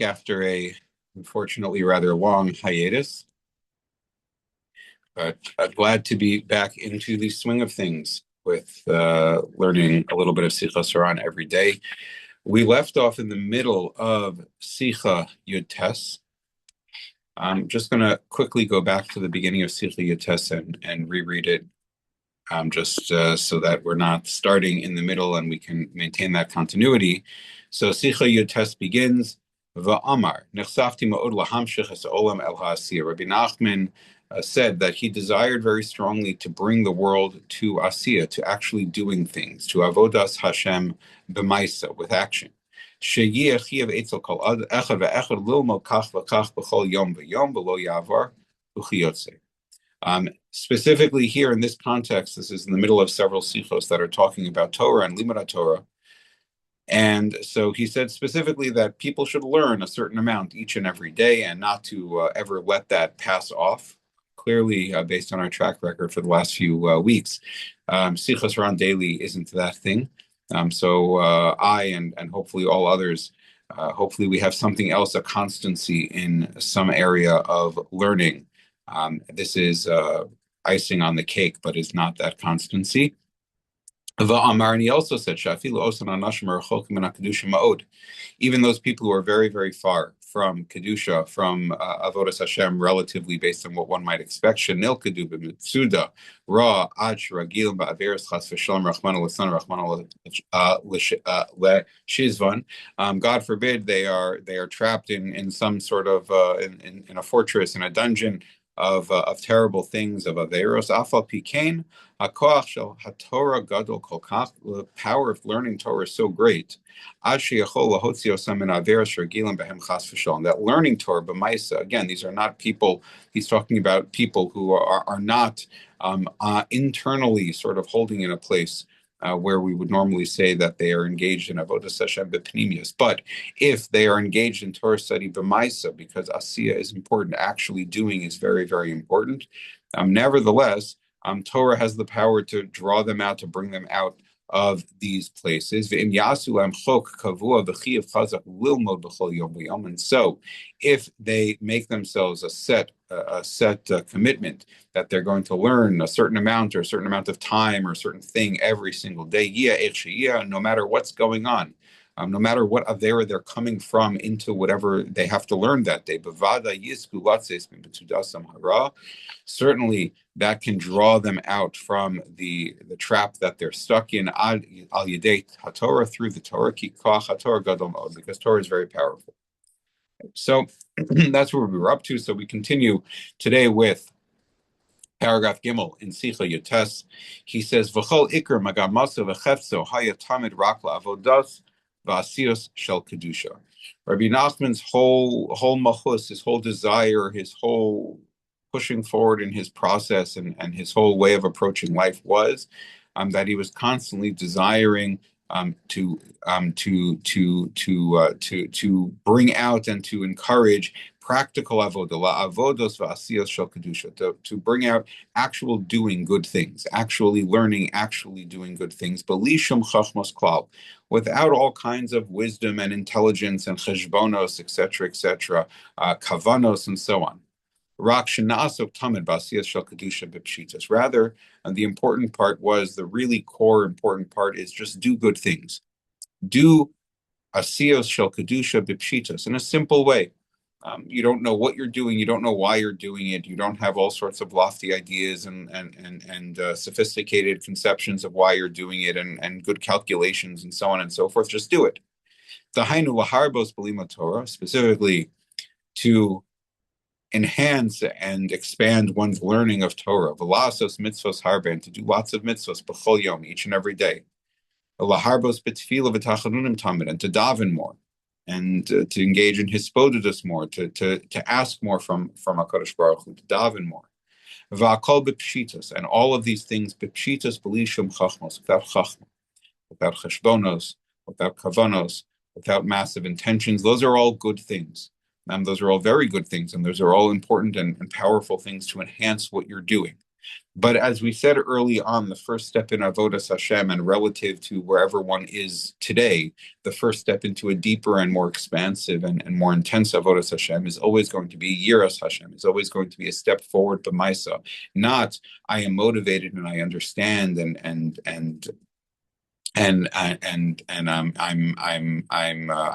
After a unfortunately rather long hiatus, but glad to be back into the swing of things with learning a little bit of Sichos HaRan every day. We left off in the middle of Sicha Yud Tes. I'm just going to quickly go back to the beginning of Sicha Yud Tes and reread it, just so that we're not starting in the middle and we can maintain that continuity. So Sicha Yud Tes begins. Va'amar, nechsafti ma'od lahamshich es olam el ha'asiyah. Rabbi Nachman said that he desired very strongly to bring the world to asiyah, to actually doing things, to avodas Hashem b'maisa, with action. Sheyiach chiyav etzel kol echad ve'echad lilmod kach v'kach b'chol yom v'yom v'lo yavar u'chiyotze. Specifically here in this context, this is in the middle of several sichos that are talking about Torah and Limud Torah. And so he said specifically that people should learn a certain amount each and every day and not to ever let that pass off. Clearly, based on our track record for the last few weeks, Sichos HaRan daily isn't that thing. So I and hopefully all others, hopefully we have something else, a constancy in some area of learning. This is icing on the cake, but is not that constancy. And he also said, even those people who are very, very far from Kedusha, from Avodas Hashem, relatively based on what one might expect, Shenil Kedu b'mitzuda, Ra, Ad, Ragilim, Ba'averis, Chas v'Shalom, Rachmana l'San, Rachmana l'Shizvan. God forbid they are trapped in some sort of in a fortress, in a dungeon of terrible things, of Averos, Afal Pikain. HaKoach shel HaTorah gadol kol kach. The power of learning Torah is so great. Ad sheyachol lahotzi osam min averos regilim behem chas v'shalom. That learning Torah b'maisa, again, these are not people. He's talking about people who are not internally sort of holding in a place where we would normally say that they are engaged in avodas Hashem b'pnimius. But if they are engaged in Torah study b'maisa, because asiyah is important, actually doing is very, very important. Nevertheless, Torah has the power to draw them out, to bring them out of these places. And so, if they make themselves a set commitment that they're going to learn a certain amount or a certain amount of time or a certain thing every single day, no matter what's going on, no matter what avera they're coming from into whatever they have to learn that day. Certainly, that can draw them out from the trap that they're stuck in al yedei haTorah, through the Torah, ki koach haTorah gadol mod, because Torah is very powerful. So that's where we were up to. So we continue today with paragraph Gimel in Sicha Yud Tes. He says, "V'chol ikar magamaso v'chefzo haya tamid rak la'avodas v'asiyos shel kedusha." Rabbi Nachman's whole machus, his whole desire, his whole pushing forward in his process and his whole way of approaching life was that he was constantly desiring to bring out and to encourage practical avodos v'asiyos shel kedusha, to bring out actual doing good things, actually learning, actually doing good things, b'lishum chachmos klal, without all kinds of wisdom and intelligence and cheshbonos, etc., kavanos, and so on. Rather, the important part was, the really core important part is just do good things. Do asiyos shel kedusha b'pshitos, in a simple way. You don't know what you're doing. You don't know why you're doing it. You don't have all sorts of lofty ideas and sophisticated conceptions of why you're doing it and good calculations and so on and so forth. Just do it. Dahainu laharbos b'limud Torah, specifically to enhance and expand one's learning of Torah. V'lasos mitzvos harben, to do lots of mitzvos b'chol yom, each and every day. Laharbos b'tefila v'tachanunim tamid, and to daven more, and to engage in hisbodedus more, to ask more from HaKadosh Baruch Hu, to daven more. V'akol b'pshitos, and all of these things b'pshitos b'lishum chachmos, without chachma, without cheshbonos, without kavanos, without massive intentions. Those are all good things. Those are all very good things, and those are all important and powerful things to enhance what you're doing. But as we said early on, the first step in Avodas Hashem and relative to wherever one is today, the first step into a deeper and more expansive and more intense Avodas Hashem is always going to be Yiras Hashem, is always going to be a step forward b'maisa, not I am motivated and I understand I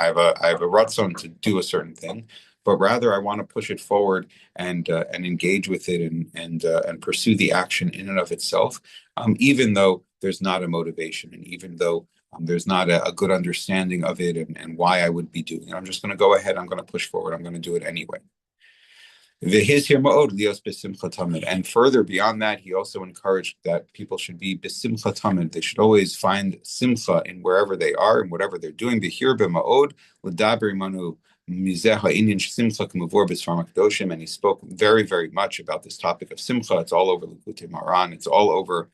have a ratzon to do a certain thing, but rather I want to push it forward and engage with it and pursue the action in and of itself, even though there's not a motivation and even though there's not a good understanding of it and why I would be doing it. I'm just going to go ahead. I'm going to push forward. I'm going to do it anyway. And further beyond that, he also encouraged that people should be besimcha tamid. They should always find simcha in wherever they are and whatever they're doing. And he spoke very, very much about this topic of simcha. It's all over Likutei Moharan. It's all over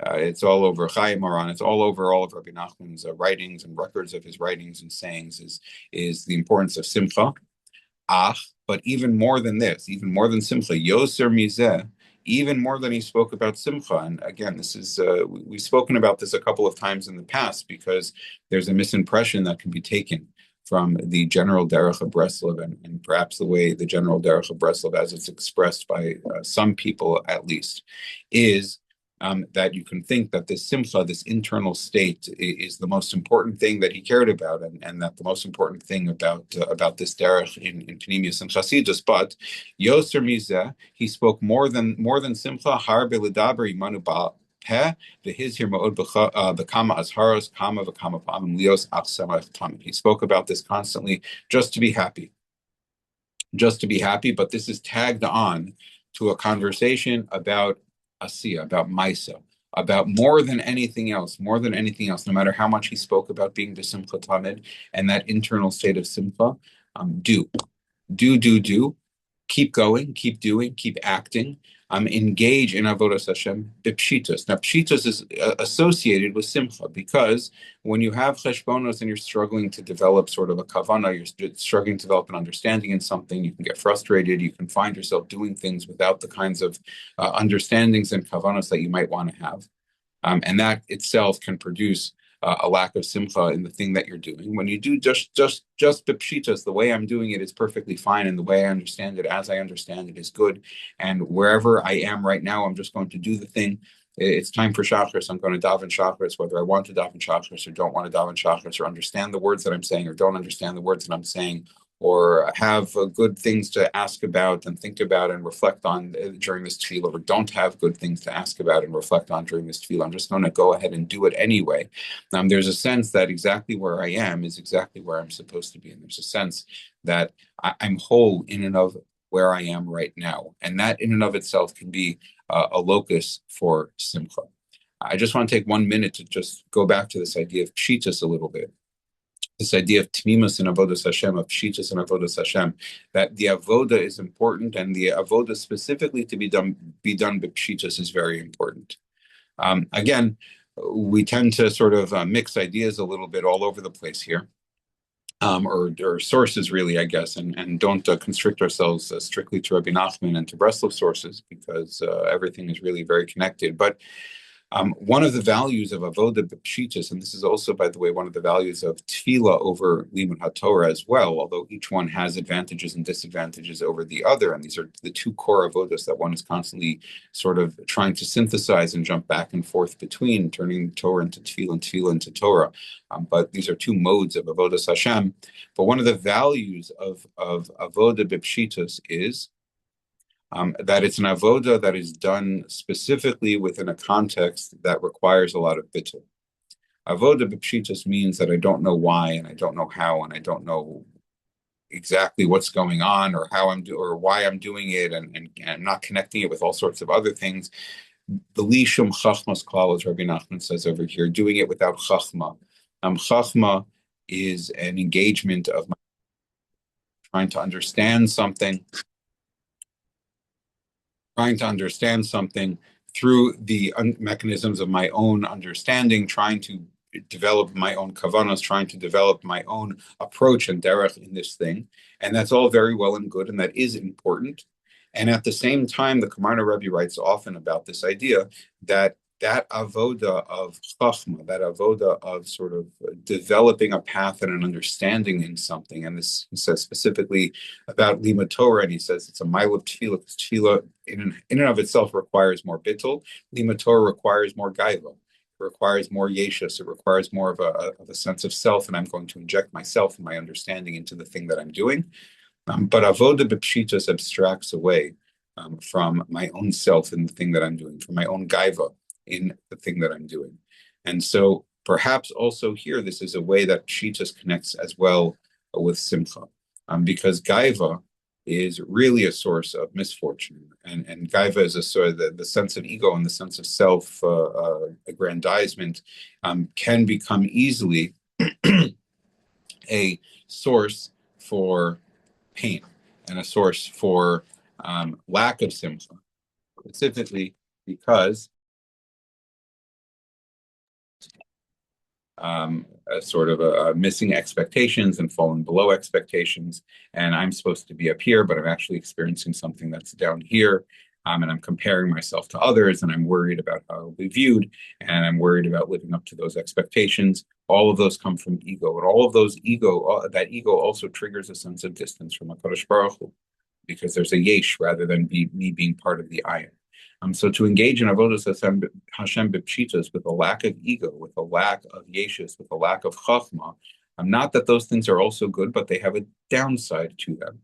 Chaim HaRan. It's all over all of Rabbi Nachman's writings and records of his writings and sayings is the importance of simcha. But even more than this, even more than simcha, yoser mizeh, even more than he spoke about simcha. And again, this is we've spoken about this a couple of times in the past because there's a misimpression that can be taken from the general derech of Breslov and perhaps the way the general derech of Breslov, as it's expressed by some people at least, is that you can think that this simcha, this internal state, is the most important thing that he cared about, and that the most important thing about this derech in Pnimius and Chasidus. But Yoser Mizeh, he spoke more than simcha. Har belidaber imanu peh v'his here ma'od b'kama azharos kama v'kama pa'amim lios achsamach tamid. He spoke about this constantly, just to be happy, but this is tagged on to a conversation about Asiya, about Maisa, about more than anything else, no matter how much he spoke about being the Simcha Tamid and that internal state of Simcha, do. Keep going, keep doing, keep acting. Engage in Avodas Hashem b'pshitos. Now, pshitos is associated with simcha because when you have cheshbonos and you're struggling to develop sort of a kavana, you're struggling to develop an understanding in something, you can get frustrated, you can find yourself doing things without the kinds of understandings and kavanos that you might want to have. And that itself can produce a lack of simcha in the thing that you're doing. When you do just the pshitas, the way I'm doing it is perfectly fine, and the way I understand it, as I understand it, is good. And wherever I am right now, I'm just going to do the thing. It's time for Shachris. I'm going to daven Shachris, whether I want to daven Shachris or don't want to daven Shachris, or understand the words that I'm saying or don't understand the words that I'm saying, or have good things to ask about and think about and reflect on during this tefillah, or don't have good things to ask about and reflect on during this tefillah. I'm just going to go ahead and do it anyway. There's a sense that exactly where I am is exactly where I'm supposed to be. And there's a sense that I'm whole in and of where I am right now. And that in and of itself can be a locus for simcha. I just want to take 1 minute to just go back to this idea of pshitas a little bit. This idea of tmimus and avodas Hashem, of pshitas and avodas Hashem, that the avoda is important, and the avoda specifically to be done by pshitas is very important. Again, we tend to sort of mix ideas a little bit all over the place here, or sources really, I guess, and don't constrict ourselves strictly to Rabbi Nachman and to Breslov sources, because everything is really very connected. But one of the values of avoda b'pshitas, and this is also, by the way, one of the values of tefillah over limud haTorah as well, although each one has advantages and disadvantages over the other, and these are the two core avodas that one is constantly sort of trying to synthesize and jump back and forth between, turning Torah into tefillah and tefillah into Torah. But these are two modes of avodas Hashem. But one of the values of avoda b'pshitas is that it's an avoda that is done specifically within a context that requires a lot of bittul. Avoda b'pshitas means that I don't know why, and I don't know how, and I don't know exactly what's going on, or how or why I'm doing it, and I'm not connecting it with all sorts of other things. B'li shum chachmas klal, as Rabbi Nachman says over here, doing it without chachma. Chachma is an engagement of my trying to understand something through the mechanisms of my own understanding, trying to develop my own kavanas, trying to develop my own approach and derech in this thing. And that's all very well and good, and that is important. And at the same time, the Kamarna Rebbe writes often about this idea that that avoda of chachma, that avoda of sort of developing a path and an understanding in something, and this he says specifically about lima Torah, and he says it's a mile of tefillah, because tefillah in and of itself requires more bittul. Lima Torah requires more gaiva. It requires more yeshus. It requires more of a sense of self, and I'm going to inject myself and my understanding into the thing that I'm doing. But avoda b'pshitos abstracts away from my own self in the thing that I'm doing, from my own gaiva in the thing that I'm doing. And so perhaps also here, this is a way that pshitos connects as well with simcha, because gaiva is really a source of misfortune. And gaiva is a sort of the sense of ego and the sense of self aggrandizement can become easily a source for pain and a source for lack of simcha, specifically because sort of missing expectations and falling below expectations. And I'm supposed to be up here, but I'm actually experiencing something that's down here. And I'm comparing myself to others, and I'm worried about how I'll be viewed, and I'm worried about living up to those expectations. All of those come from ego, and all of those that ego also triggers a sense of distance from HaKadosh Baruch Hu, because there's a yesh rather than me being part of the ayin. So to engage in avodas Hashem b'pshitos with a lack of ego, with a lack of yeshus, with a lack of chachma, not that those things are also good, but they have a downside to them.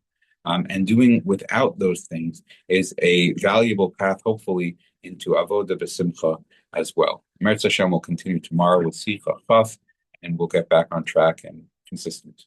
And doing without those things is a valuable path, hopefully, into avoda b'simcha as well. Meretz Hashem will continue tomorrow with Sicha Chaf, and we'll get back on track and consistent.